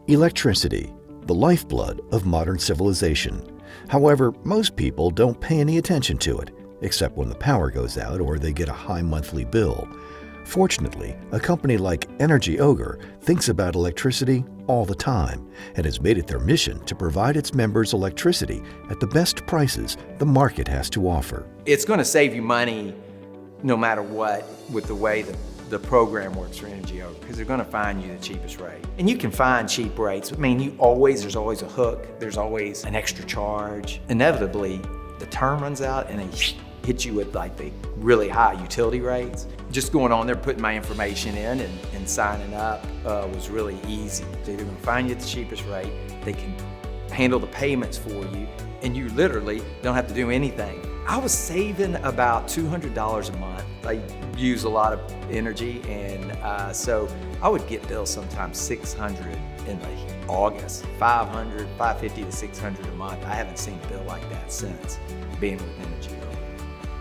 Electricity, the lifeblood of modern civilization. However, most people don't pay any attention to it, except when the power goes out or they get a high monthly bill. Fortunately, a company like Energy Ogre thinks about electricity all the time and has made it their mission to provide its members electricity at the best prices the market has to offer. It's going to save you money no matter what with the way the program works for Energy Ogre, because they're going to find you the cheapest rate. And you can find cheap rates. I mean, there's always a hook, there's always an extra charge. Inevitably, the term runs out and they hit you with like the really high utility rates. Just going on there, putting my information in and signing up was really easy. They're going to find you the cheapest rate, they can handle the payments for you, and you literally don't have to do anything. I was saving about $200 a month. I use a lot of energy, and so I would get bills sometimes $600 in August, $500, $550 to $600 a month. I haven't seen a bill like that since being with Energy Ogre.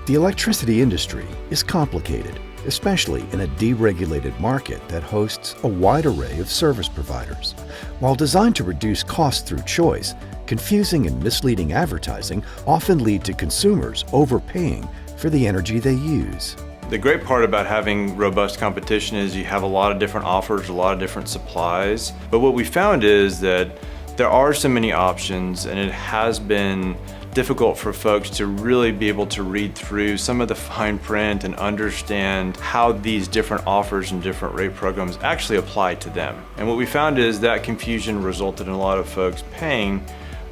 The electricity industry is complicated, especially in a deregulated market that hosts a wide array of service providers. While designed to reduce costs through choice, confusing and misleading advertising often lead to consumers overpaying for the energy they use. The great part about having robust competition is you have a lot of different offers, a lot of different supplies. But what we found is that there are so many options, and it has been difficult for folks to really be able to read through some of the fine print and understand how these different offers and different rate programs actually apply to them. And what we found is that confusion resulted in a lot of folks paying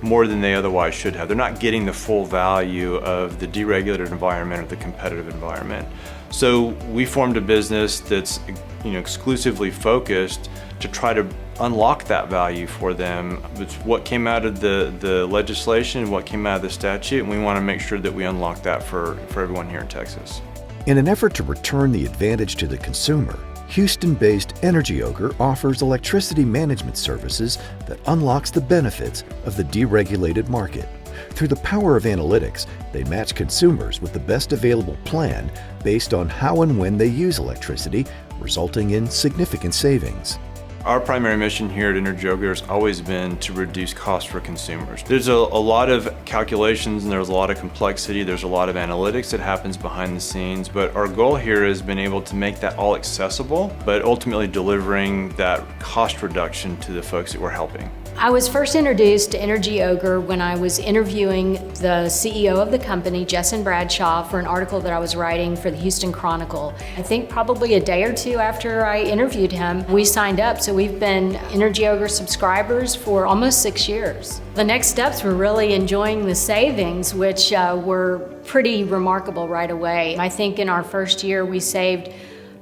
more than they otherwise should have. They're not getting the full value of the deregulated environment or the competitive environment. So we formed a business that's exclusively focused to try to unlock that value for them. It's what came out of the legislation, what came out of the statute, and we want to make sure that we unlock that for everyone here in Texas. In an effort to return the advantage to the consumer, Houston-based Energy Ogre offers electricity management services that unlocks the benefits of the deregulated market. Through the power of analytics, they match consumers with the best available plan based on how and when they use electricity, resulting in significant savings. Our primary mission here at Energy Ogre has always been to reduce costs for consumers. There's a lot of calculations and there's a lot of complexity, there's a lot of analytics that happens behind the scenes, but our goal here has been able to make that all accessible, but ultimately delivering that cost reduction to the folks that we're helping. I was first introduced to Energy Ogre when I was interviewing the CEO of the company, Jessen Bradshaw, for an article that I was writing for the Houston Chronicle. I think probably a day or two after I interviewed him, we signed up. So we've been Energy Ogre subscribers for almost 6 years. The next steps were really enjoying the savings, which were pretty remarkable right away. I think in our first year we saved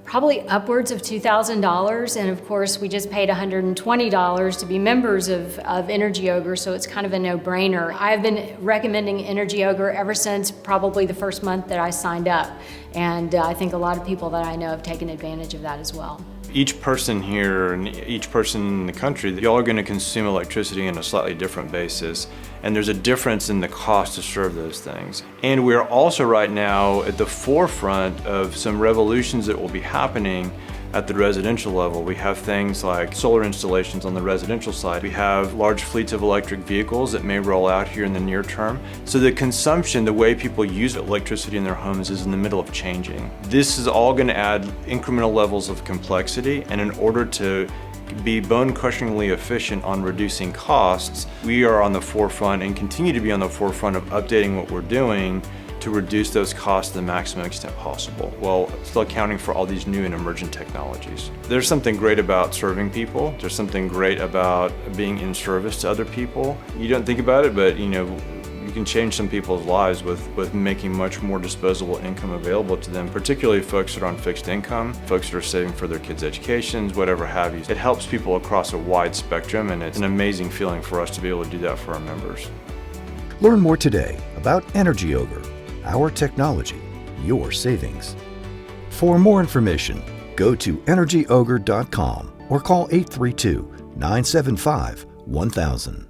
probably upwards of $2,000, and of course we just paid $120 to be members of Energy Ogre, so it's kind of a no-brainer. I've been recommending Energy Ogre ever since probably the first month that I signed up, and I think a lot of people that I know have taken advantage of that as well. Each person here and each person in the country, y'all are going to consume electricity on a slightly different basis, and there's a difference in the cost to serve those things. And we're also right now at the forefront of some revolutions that will be happening at the residential level. We have things like solar installations on the residential side. We have large fleets of electric vehicles that may roll out here in the near term. So the consumption, the way people use electricity in their homes is in the middle of changing. This is all going to add incremental levels of complexity, and in order to be bone-crushingly efficient on reducing costs, we are on the forefront and continue to be on the forefront of updating what we're doing to reduce those costs to the maximum extent possible, while still accounting for all these new and emergent technologies. There's something great about serving people. There's something great about being in service to other people. You don't think about it, but you can change some people's lives with making much more disposable income available to them, particularly folks that are on fixed income, folks that are saving for their kids' educations, whatever have you. It helps people across a wide spectrum, and it's an amazing feeling for us to be able to do that for our members. Learn more today about Energy Ogre, our technology, your savings. For more information, go to energyogre.com or call 832-975-1000.